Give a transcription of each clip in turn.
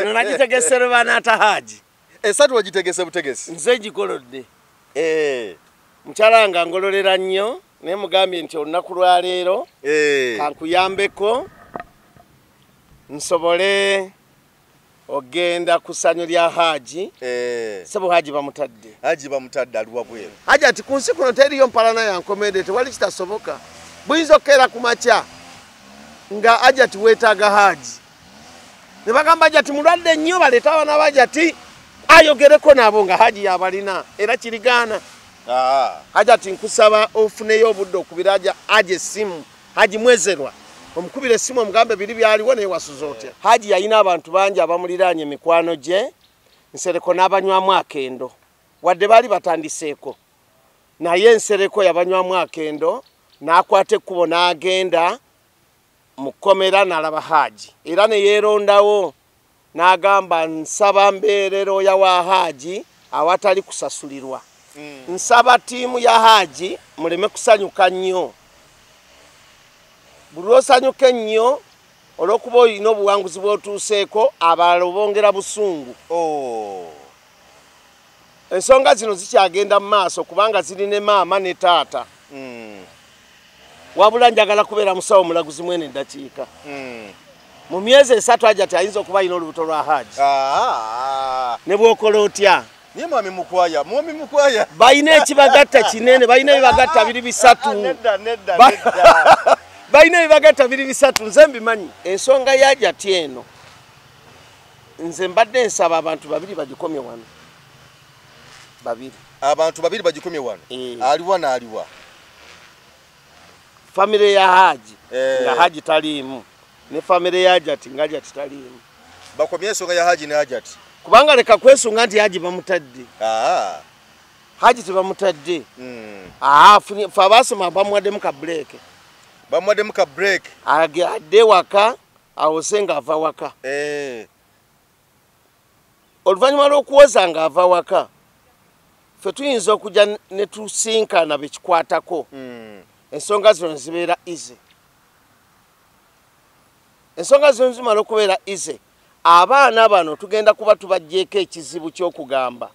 eno nagitegese bana atahaji esatu wagitegese butegesi nze gikolodde mukyala nga ngololera nnyo naye mugambye nti olunaku lwa leero kankuyambeko nsobole ogenda ku ssanyu lya haji sebo haji bamutadde aliwa bweru haji ati ku nsi kuno teriyo mpalana yankomedde tewali kitasoboka buyinza okukeera ku makya nga ajati weetaaga haji ne bagamba ajati mulwadde nnyo baleeta abaana bajati ayogereko nabo nga haji yabalina era kirigaana ajati nkusaba ofuneyo obudde okubira aje essimu haji mwezerwa omukubira essimu omugambe biri byaliwo naye wasuza otya haji yalina abantu bangi abamuliraanye mikwano gye nsereko n'abanywamu akendo wadde baali batandiseeko naye nsereko yabanywamu akendo n'akwata ekkubo n'agenda mu kkomera n'alaba haji era ne yeerondawo n'agamba nsaba mbeerero ya wa haji awatali kusasulirwa nsaba ttiimu ya haji muleme kusanyuka nnyo buli lwosanyuka ennyo olw'okuba olina obuwanguzi bw'otuuseeko abalala obongera busungu ensonga zino zikyagenda mu maaso kubanga ziri ne maama ne taata wabula njagala kubeera musawo mulaguzi mwene eddakiika mu myezi 3 ajati ayinza okuba alina olubuto lwa haji ne bw'okola otya niye mwami mukwaya balina ekibagatta kinene balina ebibagatta biri bisatu balina ebibagatta biri bisatu nze mbimanyi ensonga yajati eno nze mbadde nsaba abantu babiri bagikomye wano abantu babiri bagikomye wano aliwa n'aliwa famire ya haji nga haji taliimu ne famire ya ajati nga ajati taliimu bakomye ensonga ya haji ne ajati kubanga leka kwesunga nti haji bamutadde haji tebamutadde fe abasoma bamuwaddemu ka break adde waka awose nga ava waka oluvannyuma lw'okuwoza nga ava waka fe tuyinza okujja ne tusinkana bekikwatako ensonga zino zibeera ize ensonga zino zimala okubeera ize abaana bano tugenda kuba tubajjeeko ekizibu ky'okugamba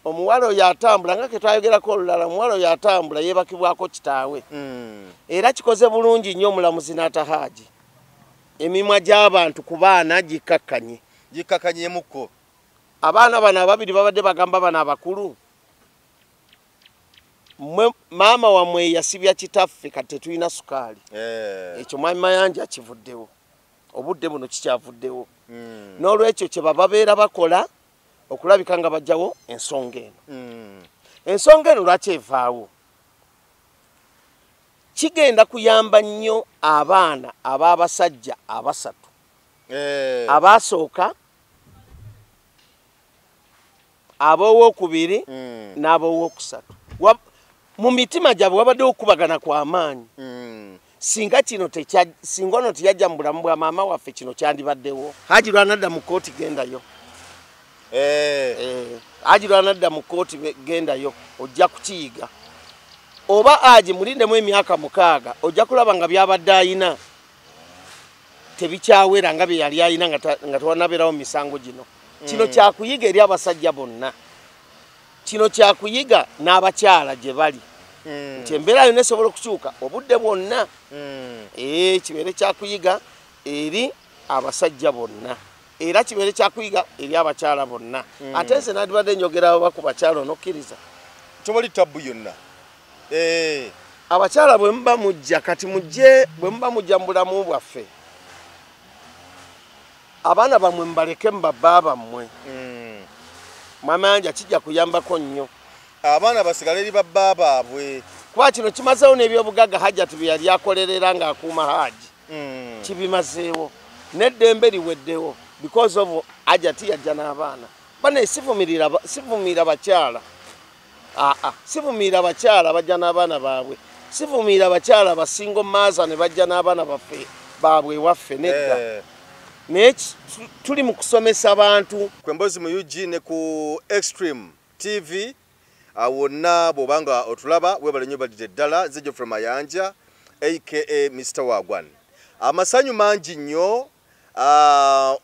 omuwala oyo atambula nga ketwayogerako olulala omuwala oyo atambula yeebakibwako kitaawe era kikoze bulungi nnyo omulamuzi n'atahaji emimwa gy'abantu ku baana gikkakkanyemukko abaana bano ababiri babadde bagamba bano abakulu maama wamwe yasibya kitaffe kati tetulina sukaali ekyo mwami Mayanja kivuddewo obudde buno kikyavuddewo n'olwekyo kye baba beera bakola okulabika nga bajjawo ensonga eno lwaki evaawo kigenda kuyamba nnyo abaana ab'abasajja abasatu abaasooka ab'owookubiri n'ab'owookusatu mu mitima gyabwe wabaddewo okubagana kw'amaanyi singa ono teyajja mu bulamu bwa maama waffe kino kyandibaddewo haji lwanadda mu kooti gendayo haji lwanadda mu kooti gendayo ojja kukiyiga oba aji mulindemu emyaka 6 ojja kulaba nga byabadde ayina tebikyawera nga bye yali ayina nga tewanabeerawo misango gino kino kyakuyiga eri abasajja bonna kino kyakuyiga n'abakyala gye bali nti embeera yonna esobola okukyuka obudde bwonna kibeere kyakuyiga eri abasajja bonna era kibeere kyakuyiga eri abakyala bonna ate nze nandibadde njogera oba ku bakyala onokkiriza tobali tabbu yonna abakyala bwe muba mujja kati mujje bwe muba mujja mu bulamu bwaffe abaana bammwe mubaleke mu babba bammwe mwami Mayanja kijja kuyambako nnyo abaana basigale eri babba baabwe kuba kino kimazeewo n'ebyobugagga hajati bye yali akolerera ng'akuuma haji kibimazeewo n'eddembe liweddewo because of hajati yajja n'abaana bane sivumirira bakyala sivumirira bakyala bajja n'abaana baabwe sivumirira bakyala basingo maaza ne bajja n'abaana baabwe waffe nedda naye tuli mu kusomesa abantu kwembozi mu UG ne ku Extreme TV wonna bw'obanga otulaba webale nnyo badde ddala Zejo from Mayanja aka Mr. Wagwan amasanyu mangi nnyo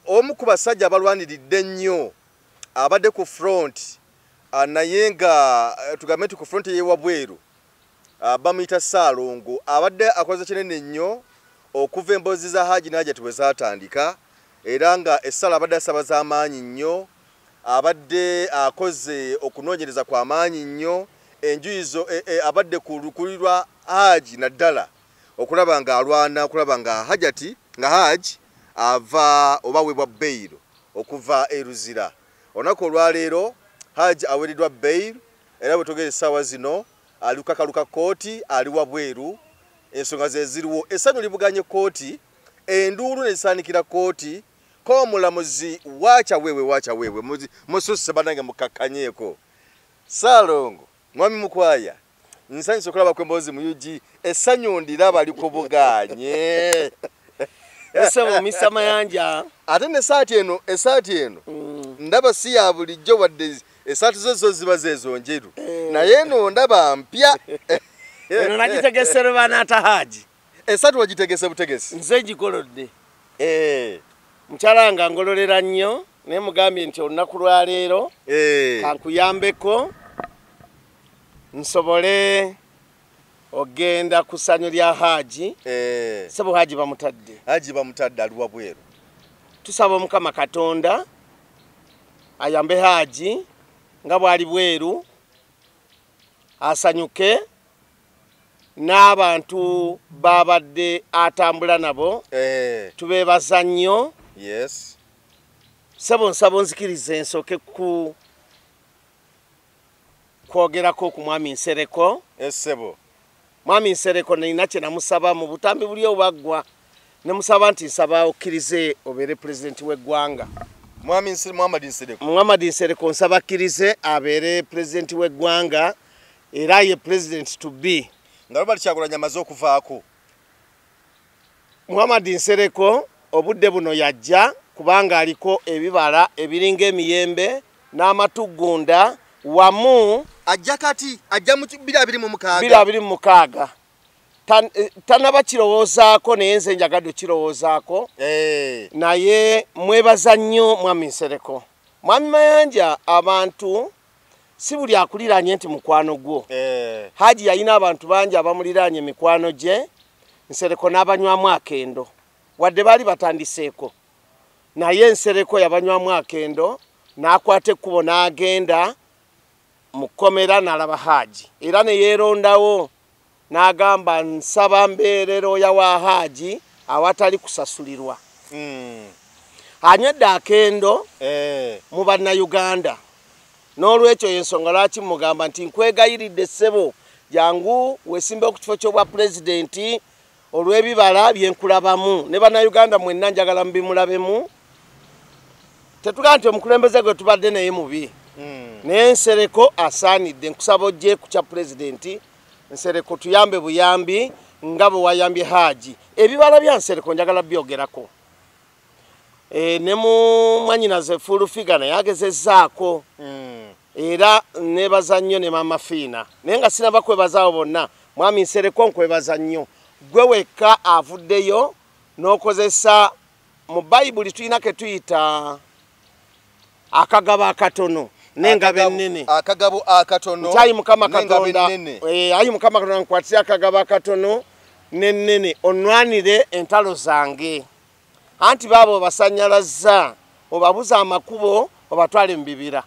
omu ku basajja abalwaniridde nnyo abadde ku front naye nga tugambe ku front y'ewabweru bamuyita Ssaalongo abadde akoze kinene nnyo okuva emboozi za Hajji Najjati bwe zaatandika era nga essala abadde asabaza amaanyi nnyo abadde akoze okunoonyereza kwa maanyi nnyo enjuyizo abadde ku lukulirwa Hajji naddala okulaba nga alwana okulaba nga Hajjati nga Hajji ava oba webwa bail okuva eruzira onako olwaleero Hajji awereddwa bail era bwe togera essaawa zino alukakaluka kooti ali wabweru ensonga ze ziriwo essanyu libuganye kooti enduulu ne zisaanikira kooti ko omulamuzi waacha wewe mususse banange mukakkanyeeko Ssaalongo mwami mukwaya nsanyusa okulaba kw'emboozi mu UG essanyu ndiraba likubuganye ese omisa mayanja ate n'essaati eno ndaba si ya bulijjo wadde esaatu zo ziba zezo njeru naye eno ndaba mpya eno nagitegese bana ata Hajji esaatu wagitegese butegesi nze gikolodde mukyala nga ngololera nnyo naye mugambye nti olunaku lwa leero kankuyambeko nsobole ogenda ku ssanyu lya Hajji sebo Hajji bamutadde ali wabweru tusaba Omukama Katonda ayambe Hajji nga bwali bweru asanyuke n'abantu babadde atambula nabo tubeebaza nnyo sebo nsaba nzikirize nsooke kwogerako ku mwami Nsereko mwami Nsereko nina kye namusaba mu butambi buli obwaggwa nemusaba nti nsaba okkirize obeere pulezidenti w'eggwanga Muhammad Nsereko nsaba akkirize abeere pulezidenti w'eggwanga era ye president to be nga Robert Kyagulanyi amaze okuvaako Muhammad Nsereko obudde buno yajja kubanga aliko ebibala ebiringa emiyembe n'amatugunda wamu ajja kati ajja mu 2026 tanaba kirowoozaako naye nze njagadde kirowoozaako naye mwebaza nnyo mwami Nsereko mwami Mayanja abantu si buli akuliraanye nti mukwano gwo Hajji yalina abantu bangi abamuliraanye mikwano gye Nsereko n'abanywamu akendo wadde baali batandiseeko naye Nsereko yabanywamu akendo n'akwata ekkubo n'agenda mu kkomera n'alaba Hajji era ne yeerondawo n'agamba nsaba mbeerero ya wa Hajji awatali kusasulirwa anywedde akendo mu bannayuganda n'olwekyo y'ensonga lwaki mugamba nti nkwegayiridde ssebo jangu weesimbe ku kifo ky'obwa pulezidenti olw'ebibala byenkulabamu ne bannayuganda mwenna njagala mubimulabemu tetugamba nti omukulembeze gwe tubadde naye mubi naye Nsereko asaanidde nkusaba ojje ku kya pulezidenti Nsereko tuyambe buyambi nga bwe wayambye Hajji ebibala bya Nsereko njagala byogerako ne mu mwanyinaze Fulufiga naye agezezzaako era nebaza nnyo ne Mama Fiina naye nga sinaba kwebazaawo bonna mwami Nsereko nkwebaza nnyo gwe wekka avuddeyo n'okozesa mu Bayibuli tulina ke tuyita akagabo akatono n'engabo ennene akagabo akatono ayi Mukama Katonda ayi Mukama Katonda nkwatira akagabo akatono n'ennene onwanire entalo zange anti baabo basanyalaza obabuza amakubo obatwale mu bibira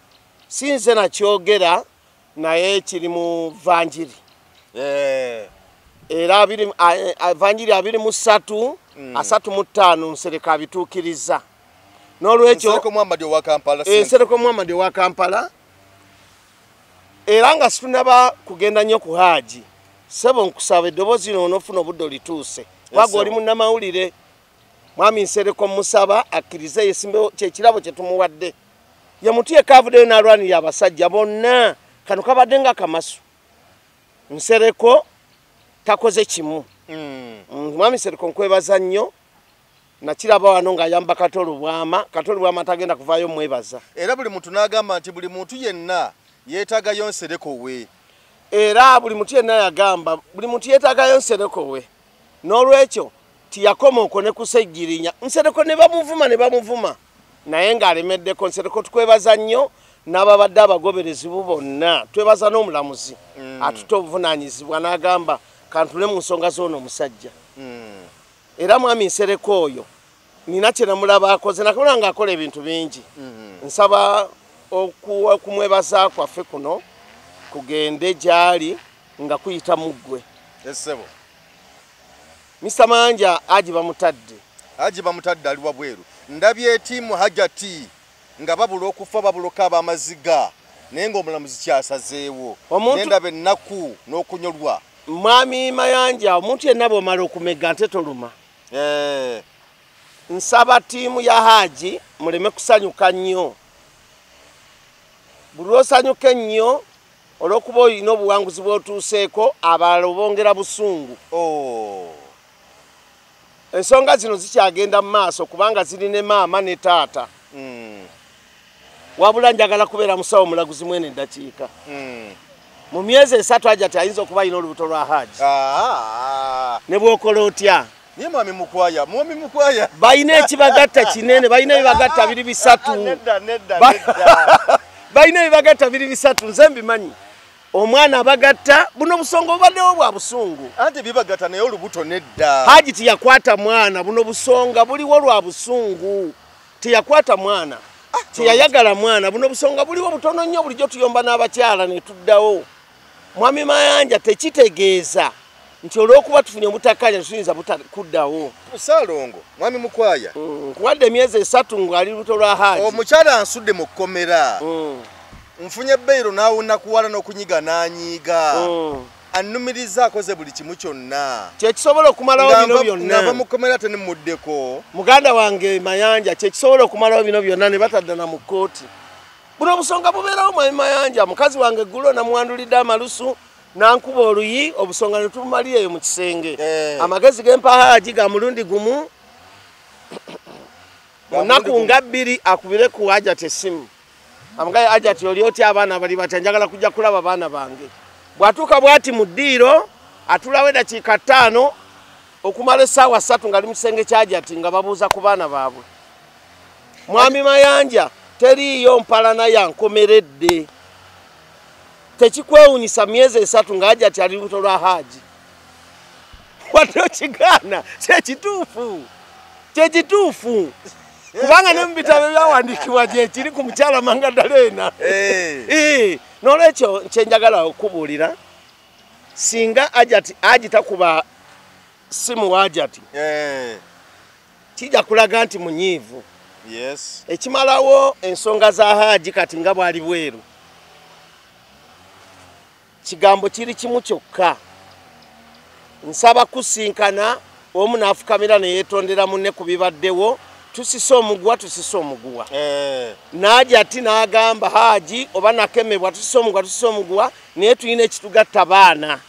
sinze nakyogera naye kiri mu vanjiri era vanjiri 23 35 Nsereko abituukiriza n'olwekyo Nsereko Muhammad owa Kampala era nga situnaba kugenda nnyo ku Hajji sebo nkusaba eddoboozi lino onofuna obudde olituuse waga oli munnamawulire mwami Nsereko musaba akkirize yesimbewo kyekirabo kye tumuwadde ye mutu yekavuddeyo n'alwanirira abasajja bonna kano kabadde nga kamasu Nsereko takoze kimu mwami Nsereko nkwebaza nnyo nakiraba wano ng'ayamba Katolubwama tagenda kuvaayo mwebaza era buli muntu n'agamba nti buli muntu yenna yeetaagayo Nsereko we era buli muntu yenna yagamba buli muntu yeetaagayo Nsereko we n'olwekyo tiyakoma okwo ne kusejjirinya Nsereko ne bamuvuma naye ng'alemeddeko Nsereko tukwebaza nnyo n'ababadde abagoberezi bonna twebaza n'omulamuzi atutte obuvunaanyizibwa n'agamba kantule mu nsonga z'ono omusajja era mwami Nsereko oyo nina kye namulaba akoze nakabona ng'akola ebintu bingi nsaba okumwebaza kwaffe kuno kugende gy'ali nga kuyita muggwe Esebo Mr. Mayanja Haji bamutadde ali wabweru ndabye tiimu Hajati nga babula okufa babuloka abamaziga naye ng'omulamuzi kyasazeewo nendabe ennaku n'okunyolwa mwami Mayanja omuntu yenna bw'omala okumega nte toluma nsaba tiimu ya Haji muleme kusanyuka nnyo buli osanyuka ennyo olw'okuba olina obuwanguzi bw'otuuseeko abalala obongera busungu ensonga zino zikyagenda mu maaso kubanga ziri ne maama ne taata wabula njagala kubeera musawo mulaguzi mwene eddakiika mu myezi 3 Hajati ayinza okuba alina olubuto lwa Haji ne bw'okola otya Niye mwami mukwaya balina ekibagatta kinene balina ebibagatta 2-3 balina ebibagatta 2-3 nze mbimanyi omwana abagatta buno busongo obaddewo bwa busungu anti bibagatta naye olubuto nedda Haji tiyakwata mwana buno busonga buliwo lwa busungu tiyakwata mwana tiyayagala mwana buno busonga buliwo butono nnyo bulijjo tuyomba n'abakyala ne tuddawo mwami Mayanja tekitegeeza nti olw'okuba tufunye obutakkanya tuyinza butakuddawo Salongo mwami mukwaya nkuwadde emyezi 3 ng'ali luto lwa Haji omukyala ansudde mu kkomera nfunye bbeero n'awuna kuwala n'okunyiga n'anyiiga annumiriza akoze buli kimu kyonna kyekisobola okumalawo bino byonna ng'ava mu kkomera tenemuddeko muganda wange Mayanja kyekisobola okumalawo bino byonna ne bataddana mu kkooti buno obusonga bubeerawo mwami Mayanja mukazi wange eggulo namuwandulidde amalusu nankuba oluyi obusonga ne tumumalira eyo mu kisenge amagezi g'empa Haji ga mulundi gumu munaku nga 2 akubire ku Hajati essimu amagaye Hajati oli otya abaana bali batya njagala kujja kulaba abaana bange bwatuuka bwati mu ddiiro atulawo eddakiika 5 okumala essaawa 3 nga ali mu kisenge kya Hajati nga babuuza ku baana baabwe mwami Mayanja teriiyo mpalana yankomeredde tekikwewunyisa myezi 3 nga Hajati ali lubuto lwa Haji wadde okigaana kyekituufu kubanga ne mu bitabo byawandiikibwa gyekiri ku mukyala Mangadalena n'olwekyo kyenjagala okubuulira singa Haji takuba simu wa Hajati kijja kulaga nti munyiivu ekimalawo ensonga za Haji kati nga bwali bweru kigambo kiri kimu kyokka nsaba kusinkana omu n'afukamira ne yeetondera munne ku bibaddewo tusise omuguwa n'Hajati n'agamba Haji oba nakemebwa tusise omuguwa naye tulina ekitugatta baana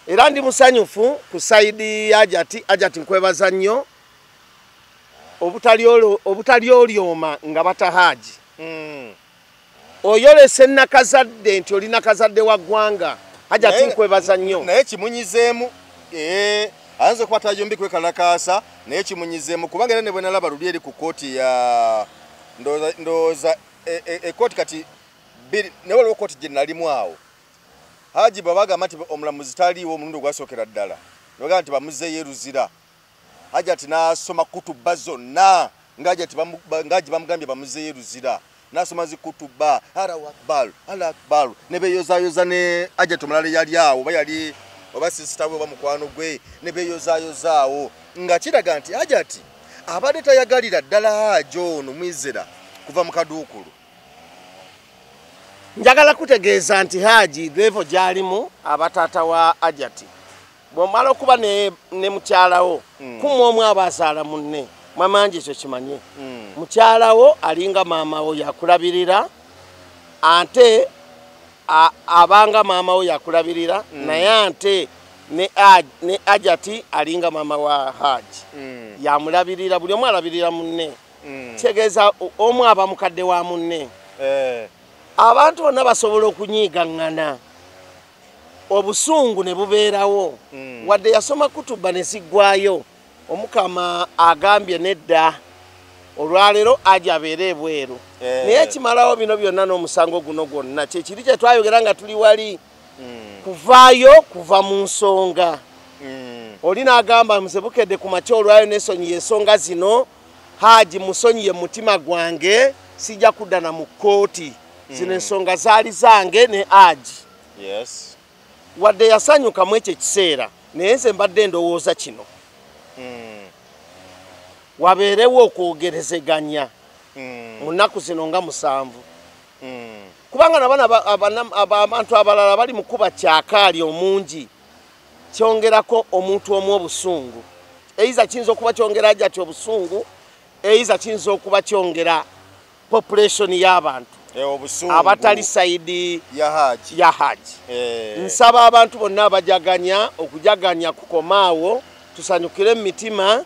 era ndi musanyufu ku sayidi Hajati nkwebaza nnyo obutali olyoma nga bata Haji oyolese nakazadde nti oli nakazadde wa ggwanga Hajati nkwebaza nnyo naye kimunyizeemu ayinza okuba tayombi kwekalakaasa naye kimunyizeemu kubanga era ne bwe nalaba luli eri ku kooti ya ndowooza ekooti kati ne waliwo kooti gye nalimu awo Haji bwe bagamba nti omulamuzi taliiwo omulundi ogwasookera ddala ne bagamba nti bamuzeeyo eruzira Hajati n'asoma kutuba zonna nga Haji bamugambye bamuzeeyo eruzira n'asoma zikutuba Allahu Akbar ne beeyozaayoza ne Hajati omulala yali awo oba yali oba sisita we oba mukwano gwe ne beeyozaayozaaawo nga kiraga nti Hajati abadde tayagalira ddala Haji ono mwizera kuva mu kaduukulu. Njagala kutegeeza nti Haji levo gyalimu abataata wa Hajati bw'omala okuba ne mukyalawo kumwomu abazaala munne Mamanje ekyo kimanye mukyalawo alinga maama wo yakulabirira ante abanga maama wo yakulabirira naye ante ne Hajati alinga maama wa Haji yamulabirira buli omu alabirira munne kitegeeza omu aba mukadde wa munne abantu bonna basobola okunyiigangana obusungu ne bubeerawo wadde yasoma kutuba ne ziggwayo omukama agambye nedda olwaleero aja abeere ebweru naye kimalawo bino byonna n'omusango guno gwonna kyekiri kye twayogera nga tuli wali kuvaayo kuva mu nsonga oli n'agamba musebukedde ku makya olwayo n'esonyiye ensonga zino Haji musonyiye mutima gwange sijja kudda na mu kkooti zino ensonga zaali zange ne Haji wadde yasanyuka mu ekyo ekiseera naye nze mbadde ndowooza kino wabeerewo okwogerezeganya mu nnaku zino nga 7 kubanga abantu abalala bali mu kuba kyakaali omungi kyongerako omuntu omu obusungu eiza kiyinza okuba kyongera Hajati obusungu eiza kiyinza okuba kyongera population y'abantu abatali saidi ya Haji nsaba abantu bonna abajaganya okujaganya kukomaawo tusanyukire emitima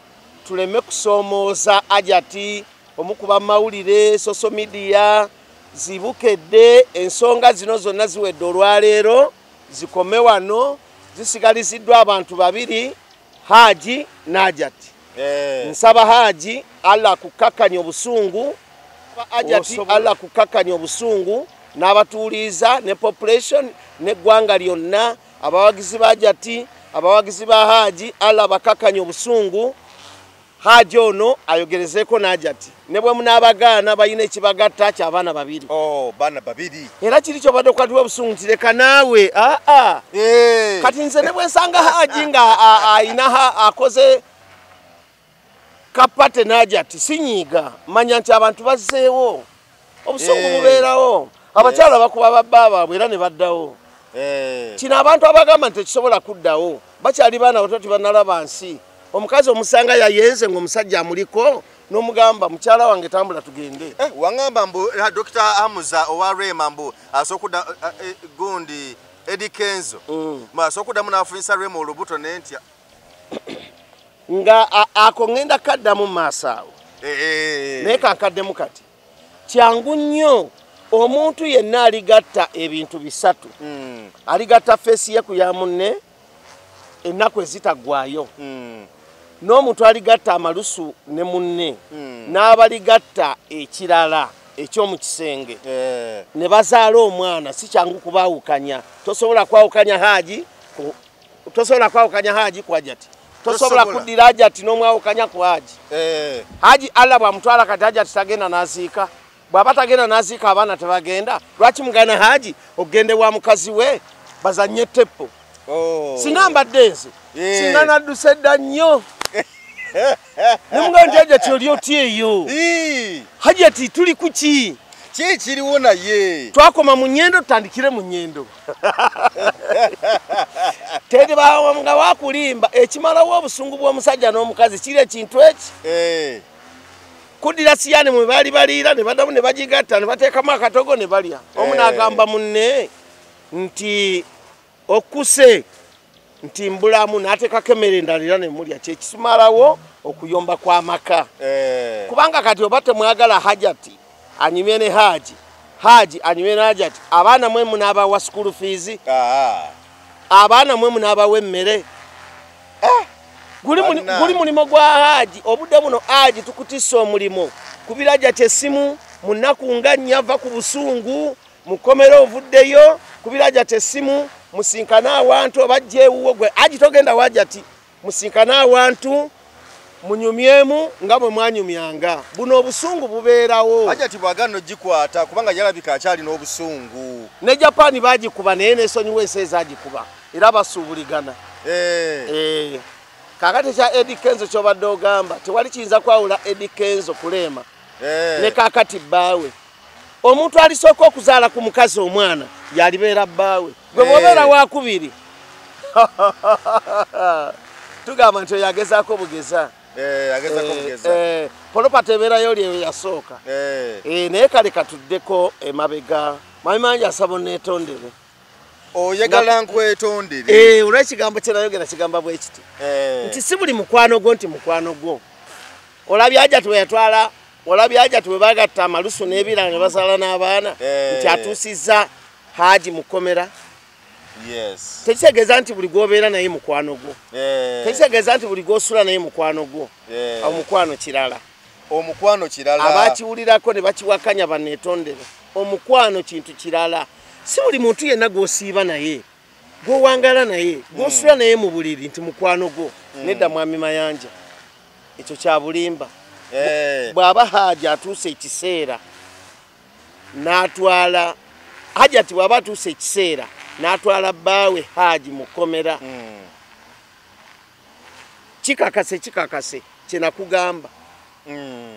tuleme kusoomooza Hajati omukuba mawulire social media zibukedde ensonga zino zonna ziwedde olwaleero zikome wano zisigaliziddwa abantu babiri Haji n'Hajati nsaba Haji Allah kukakanya obusungu Hajati Allah kukakanya obusungu n'abatuuliza ne population ne ggwanga lyonna abawagizi ba Hajati abawagizi ba Haji Allah bakakanya obusungu Haji ono ayogerezeeko n'Hajati ne bwe munaabagaana balina ekibagatta ky'abaana babiri baana babiri era kiri kyobadde okwatibwa obusungu ntireka naawe kati nze ne bwe nsanga Haji nga ayina akoze kapate n'Hajati sinyiiga manya nti abantu bazzeewo obusungu bubeerawo abakyala bakuba babba baabwe era ne baddawo kino abantu abagamba nti tekisobola kuddawo bakyali baana bato tibannalaba nsi omukazi omusanga yayenze ng'omusajja amuliko n'omugamba mukyala wange tambula tugende wangamba mbu Dr. Hamuza owa Rema mbu asookuda gundi Eddie Kenzo asookuda munafunisa Rema olubuto n'entya nga ako ngenda kaddamu maaso awo naye kankaddemu kati kyangu nnyo omuntu yenna aligatta ebintu bisatu aligatta feesi ye ku ya munne ennaku ezitaggwayo n'omuntu aligatta amalusu ne munne n'abaligatta ekirala ekyomu kisenge ne bazaala omwana si kyangu kubaawukanya tosobola kwawukanya Haji ku Hajati tosobola kuddira Hajati n'omwawukanya ku Haji Haji Allah bwamutwala kati Hajati tagenda n'aziika bw'aba tagenda n'aziika abaana tebagenda lwaki mugana Haji ogende wa mukazi we bazanye teppo singa mbadde nze singa nadduse dda nnyo nemugamba nti Hajati oli oti eyo Hajati tuli ku ki kiriwo naye twakoma mu nnyendo tutandikire mu nnyendo teri nga wakulimba ekimalawo obusungu bw'omusajja n'omukazi kiri ekintu eki kuddira siyane mwe baali baliira ne baddamu ne bagigatta ne bateekamu akatogo ne balya omu n'agamba munne nti okuse nti mbulamu n'ateekako emmere endalira ne mulya kyekimalawo okuyomba kw'amaka kubanga kati oba temwagala Hajati anyumye ne Haji anyumye ne Hajati abaana mwe munaabawa school fees abaana mwe munaabawa emmere guli mulimo gwa Haji obudde buno Haji tukutissa omulimo kubira Hajati essimu mu nnaku nga nnyava ku busungu mukomera ovuddeyo kubira Hajati essimu musinkana awantu obajja ewuwo gwe Haji togenda wa Hajati musinkana awantu munyumyemu nga bwe mwanyumyanga buno obusungu bubeerawo Hajati bwagano gikwata kubanga yalabika akyali n'obusungu ne Japan bagikuba naye n'esonyiwa ensi agikuba era basuubuligana kakati kya Eddie Kenzo kyobadde ogamba tewali kiyinza kwawula Eddie Kenzo kulema ne kakati bbaawe omuntu alisooka okuzaala ku mukazi omwana yalibeera bbaawe gwe bw'obeera wakubiri tugamba nti yagezaako bugeza polopata ebeerayo lyeyo yasooka naye kale katuddeko emabega mamimanji asaba neetondere oyagala nkwetondere olw'ekigambo kye nayogera kigamba bwe kiti nti si buli mukwano gwo nti mukwano gwo olabye Hajati bwe yatwala olabye Hajati bwe bagatta amalusu n'ebirala ne bazaala n'abaana nti atuusizza Haji mukomera Yes. Tekitegeeza nti buli gwobeera naye mukwano gwo. Tekitegeeza nti buli gwosula naye mukwano gwo. Omukwano kirala. Omukwano kirala. Abakiwulirako ne bakiwakanya banneetondere. Omukwano kintu kirala. Si buli muntu yenna gw'osiiba naye, gw'owangala naye, gw'osula naye mu buliri nti mukwano gwo. Nedda mwami Mayanja. Ekyo kya bulimba. Bw'aba Hajji atuuse ekiseera n'atwala Hajjati bw'aba atuuse ekiseera n'atwala bbaawe Hajji mu kkomera. Kikakase kye nakugamba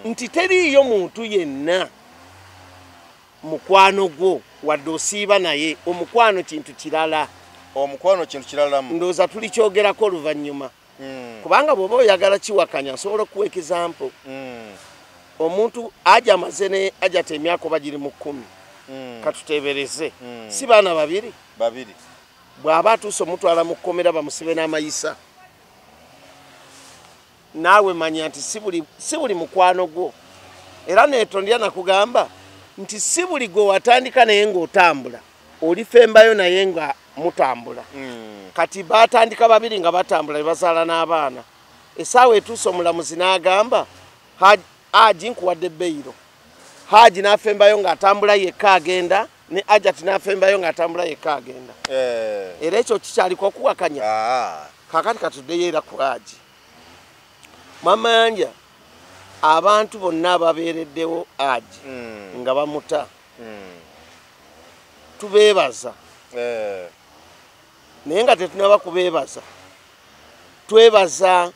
nti teriiyo muntu yenna mukwano gwo wadde osiiba naye. Omukwano kintu kirala. Omukwano kintu kirala. Ndowooza tulikyogerako oluvannyuma. Kubanga bw'oba oyagala kiwakanya nsobola okuwa ekizampo. Omuntu aja amaze ne Hajjati emyaka oba giri mu 10. Katuteebereze. Si baana babiri? Bw'aba atuuse omutwala mu kkomera bamusibe n'amayisa. Naawe manya nti si buli mukwano gwo. Era neetondya nakugamba nti si buli gwe watandika naye ng'otambula olifembayo naye nga mutambula. Kati baatandika babiri nga batambula ne bazaala n'abaana. Essaawa etuuse omulamuzi n'agamba Hajji nkuwadde beyiro. Hajji n'afembayo ng'atambula yekka agenda, ne Hajjati n'afembayo ng'atambula yekka agenda. Era ekyo kikyaliko okuwakanya. Kaakati katuddeyo era ku Hajji. Mama Mayanja, abantu bonna ababeereddewo Hajji nga bamuta tubeebaza. Naye nga tetunaba kubeebaza, twebaza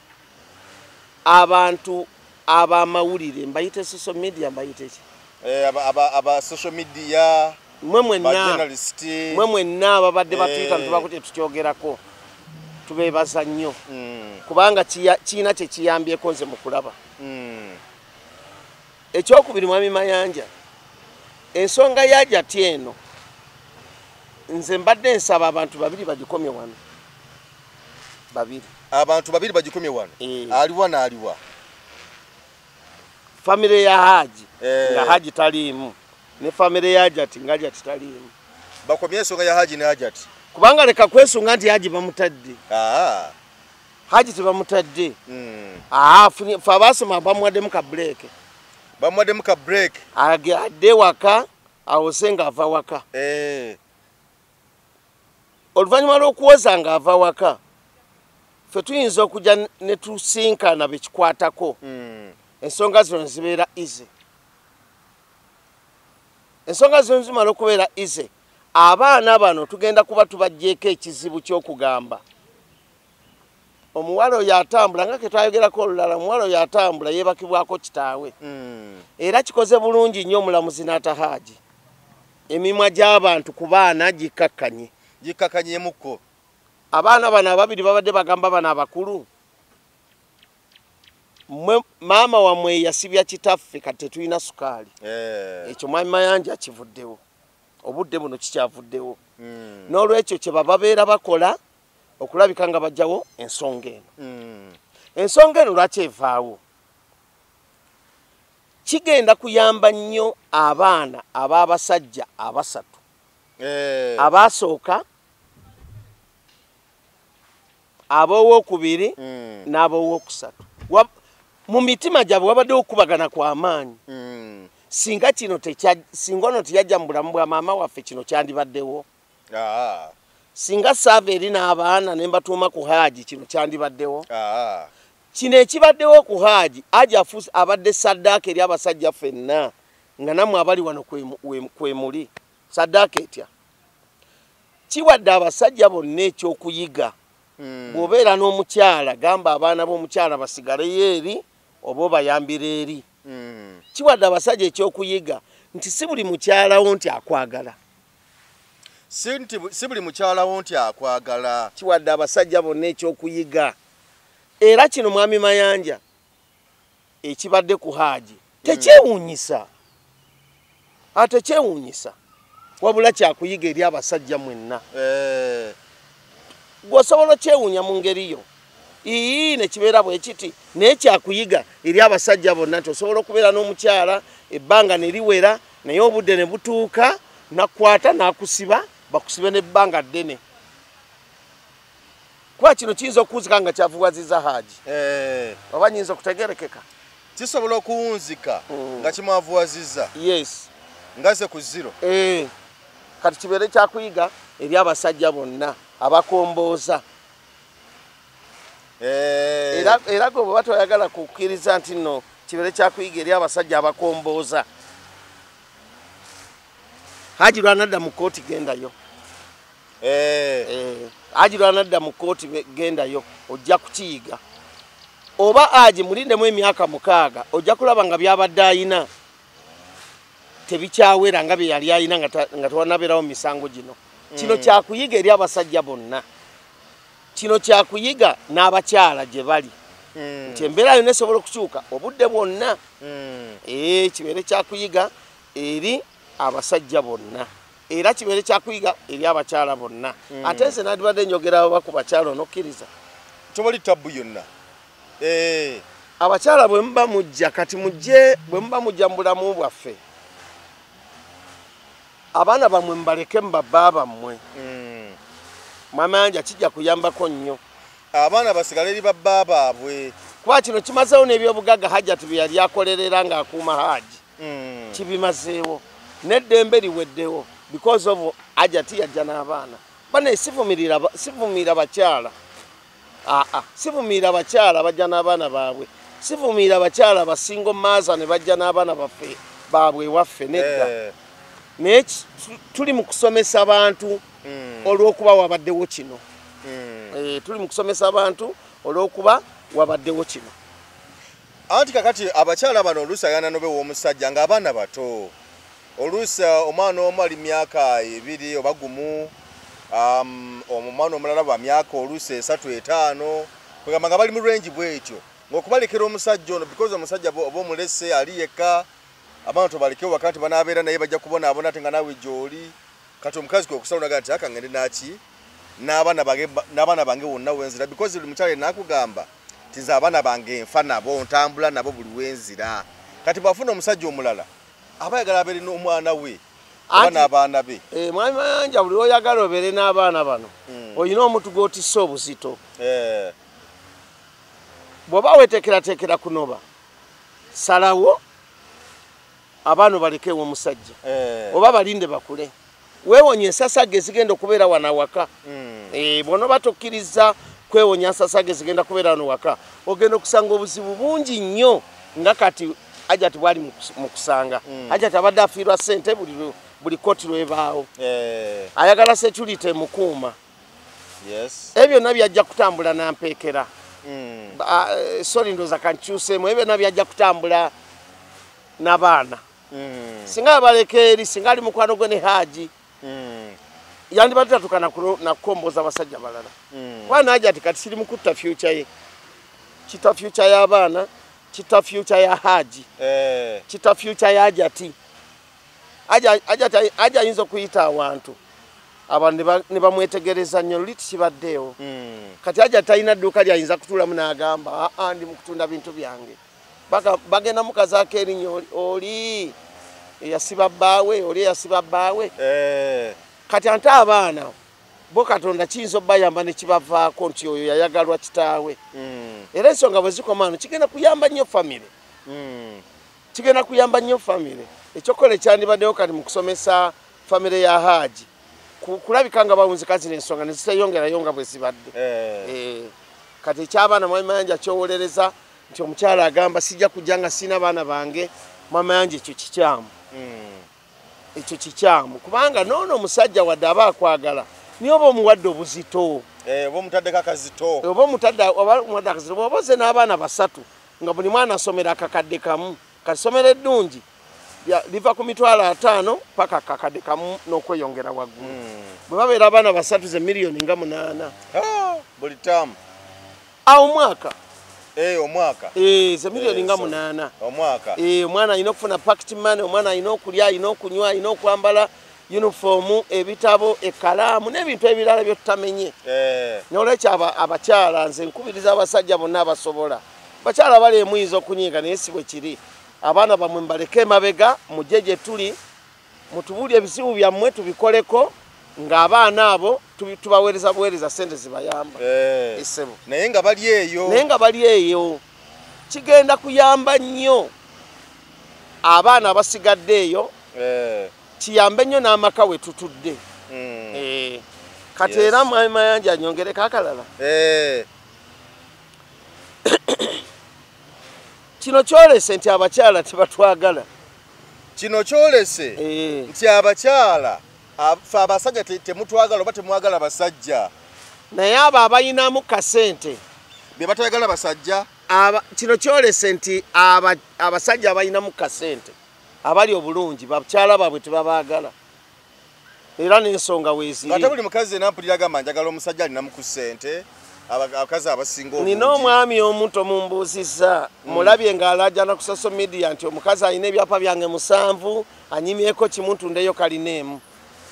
abantu ab'amawulire, mbayite social media, mbayite ki? Aba social media, mwe mwenna ababadde batuyita ntubakute tukyogerako, tubeebaza nnyo kubanga kiina kye kiyambyeko nze mu kulaba. Ekyokubiri mwami Mayanja, ensonga ya Hajjati eno nze mbadde nsaba abantu babiri bagikomye wano. Abantu babiri bagikomye wano. Aliwa n'aliwa. Famire ya Hajji nga Hajji taliimu, ne famire ya Hajjati nga Hajjati taliimu. Bakomye ensonga ya Hajji ne Hajjati. Kubanga leka kwesunga nti Hajji bamutadde. Hajji tebamutadde. Fe abaasoma bamuwaddemu ka break. Bamuwaddemu ka break. Adde waka awose ng'ava waka. Oluvannyuma lw'okuwoza ng'ava waka, ffe tuyinza okujja ne tusinkana bekikwatako. Ensonga zino zibeera ize. Ensonga zino zimala okubeera ize, abaana bano tugenda kuba tubajjeeko ekizibu ky'okugamba omuwala oyo atambula nga ke twayogerako olulala, omuwala oyo atambula yeebakibwako kitaawe. Era kikoze bulungi nnyo omulamuzi n'ata Hajji. Emimwa gy'abantu ku baana gikakkanyemukko. Abaana bano ababiri babadde bagamba bano abakulu, maama wamwe yasibya kitaffe kati tetulina sukaali. Ekyo mwami Mayanja kivuddewo, obudde buno kikyavuddewo. N'olwekyo kye babeera bakola okulabika nga bajjawo ensonga eno. Ensonga eno lwaki evaawo? Kigenda kuyamba nnyo abaana ab'abasajja abasatu. Abaasooka, ab'owookubiri n'ab'owookusatu. Mu mitima gyabwe wabaddewo okubagana kw'amaanyi. Singa ono teyajja mu bulamu bwa maama waffe kino kyandibaddewo. Singa saava eri n'abaana ne mbatuuma ku Hajji kino kyandibaddewo. Kino ekibaddewo ku Hajji, Hajji abadde saddaaka eri abasajja ffenna nga nammwe abali wano kwe muli. Saddaaka etya? Kiwadde abasajja bonna ekyokuyiga. Bw'obeera n'omukyala, gamba abaana b'omukyala basigaleyo eri oba obayambira eri. Kiwadde abasajja ekyokuyiga nti si buli mukyalawo nti akwagala. Si buli mukyalawo nti akwagala. Kiwadde abasajja bonna ekyokuyiga. Era kino mwami Mayanja ekibadde ku Hajji tekyewuunyisa. Tekyewuunyisa. Wabula kyakuyiga eri abasajja mwenna. Gwosobola kyewuunya mu ngeri yo. Ne kibeera bwe kiti naye kyakuyiga eri abasajja bonna nti osobola okubeera n'omukyala ebbanga ne liwera naye obudde ne butuuka nakwata n'akusiba bakusibe n'ebbanga ddene. Kwa kino kiyinza okuwunzika nga kyavuwaziza Haji. Oba nyinza okutegerekeka. Kisobola okuwunzika nga kimwavuwaziza. Yes. Ngaze ku zero. Kati kibeere kyakuyiga eri abasajja bonna abakombooza. Era gwe bwe toyagala kukkiriza nti nno kibeere kyakuyiga eri abasajja abakombooza. Haji lwanadda mu kooti gendayo. Haji lwanadda mu kooti gendayo ojja kukiyiga. Oba Haji mulindemu emyaka 6 ojja kulaba nga byabadde ayina tebikyawera nga bye yali ayina nga tewanabeerawo misango gino. Kino kyakuyiga eri abasajja bonna. Kino kyakuyiga n'abakyala gye bali. Nti embeera yonna esobola okukyuka obudde bwonna. Kibeere kyakuyiga eri abasajja bonna. Era kibeere kyakuyiga eri abakyala bonna. Ate nze nandibadde njogera oba ku bakyala onokkiriza. Tobali tabu yonna. Abakyala bwe muba mujja kati mujje bwe muba mujja mu bulamu bwaffe. Abaana bamwe mbaleke mbabba bammwe. Mama yanja kijja kuyambako nnyo. Abaana basigale eri babba baabwe. Kuba kino kimazeewo n'ebyobugagga Hajjati bye yali akolerera ng'akuuma Haji. Kibimazeewo. N'eddembe liweddewo because of Hajjati yajja n'abaana. Bane sivumirira bakyala. Sivumirira bakyala bajja n'abaana baabwe. Sivumirira bakyala basingo maaza ne bajja n'abaana baffe baabwe waffe nedda. Naye tuli mu kusomesa abantu olw'okuba wabaddewo kino. Tuli mu kusomesa abantu olw'okuba wabaddewo kino. Anti kakati abakyala bano oluusi ayana nobe w'omusajja ng'abaana bato. Oluusi omwana omu ali myaka 2 oba gumu, omwana omulala wa myaka oluusi 3 5, kwegamba nga bali mu range bw'etyo. Ng'okubalekera omusajja ono because omusajja oba omulese ali yekka, abantu tobalikewo wakati banaabeera naye bajja kubonaabona ate nga naawe gy'oli. Kati omukazi kwe okusalaga nti akangende naki n'abaana bange wonna wenzira because buli mukyala naakugamba nti nze abaana bange nfa nabo ntambula nabo buli wenzira. Kati bw'afuna omusajja omulala aba ayagala abeere n'omwana we oba n'abaana be. Mwami Mayanja buli oyagala obeere n'abaana bano olina omutu gw'otissa obuzito. Bw'oba weeteekerateekera kunoba salawo abaana balekewo omusajja oba balinde bakule. Weewonya ensasage zigenda okubeera wano waka. Bw'onoba tokkiriza kwewonya ensasage zigenda kubeera wano waka ogenda okusanga obuzibu bungi nnyo nga kati Hajjati bwali mu kusanga. Hajjati abadde afiirwa ssente buli kooti lwebaawo. Ayagala security mukuuma. Ebyo byonna byajja kutambula nampeekera. Sorry ndoza kankyuseemu. Ebyo byonna byajja kutambula n'abaana. Singa baleka eri singa ali mukwano gwe ne Haji. Yandibadde tatukana na kukomboza abasajja balala. Bwana Hajjati kati siri mukutta future ye. Kita future y'abaana. Kita future ya Haji. Kita future ya Hajjati. Hajjati ayinza okuyita awantu. Abantu ne bamwetegereza nnyo liti kibaddeewo. Kati Hajjati alina dduuka lyayinza kutuulamu n'agamba ndi mu kutunda bintu byange. Bagenda mukazi ak'erinnya oli eyasiba bbaawe oli eyasiba bbaawe. Kati ate abaana bo Katonda kiyinza obbayamba ne kibavaako nti oyo yayagalwa kitaawe. Era ensonga bwe zikoma ano kigenda kuyamba nnyo famire. Kigenda kuyamba nnyo famire. Ekyokola ekyandibaddewo kati mu kusomesa famire ya Haji. Kulabika nga bawunzika zino ensonga ne ziteyongerayo nga bwe zibadde. Kati eky'abaana Mwami Mayanja kyowolereza nti omukyala agamba sijja kujja nga sina baana bange. Mwami Mayanja ekyo kikyamu. Ekyo kikyamu kubanga noono omusajja wadde aba akwagala niyo oba omuwadde obuzito. Oba omutaddeko akazito. Oba omuwadde akazito. Bw'oba ozze n'abaana 3 nga buli mwana asomera akakadde kamu. Kati ssomero eddungi liva ku $50,000 paka akakadde kamu n'okweyongera waggulu. Bwe babeera abaana 3 ze miliyoni nga 8. Buli taamu. Omwaka. Omwaka. Ze miliyoni nga 8. Omwaka. Omwana alina okufuna pocket money, omwana alina okulya, alina okunywa, alina okwambala uniform, ebitabo, ekkalaamu n'ebintu ebirala byo tutamenye. N'olwekyo abakyala nze nkubiriza abasajja bonna abasobola. Bakyala bali emuyinza okunyiiga naye si bwe kiri. Abaana bamwe mbaleke emabega mujje gye tuli mutubuulye ebizibu byammwe tubikoleko ng'abaana abo tubaweereza sente zibayamba essebo naye nga bali eyo kigenda kuyamba nnyo abaana abasigadde eyo kiyambe nnyo n'amaka we tutudde kati era Mayanja nyongereko akalala kino kyolese nti abakyala tebatwagala kino kyolese nti abakyala fe abasajja temutwagala oba temwagala basajja naye abo abayinamu kasente be batayagala basajja kino kyolese nti abasajja abayinamu kasente abali obulungi bakyala baabwe tebabaagala era n'ensonga weeziri ate buli mukazi nampulira agamba njagala omusajja alinamu ku ssente abakazi abasinga obungi nina omwami omuntu omumbuuzizza mulabye ng'alajana ku social media nti omukazi alina ebyapa byange 7 anyimyeko kimu ntundeyo kalineemu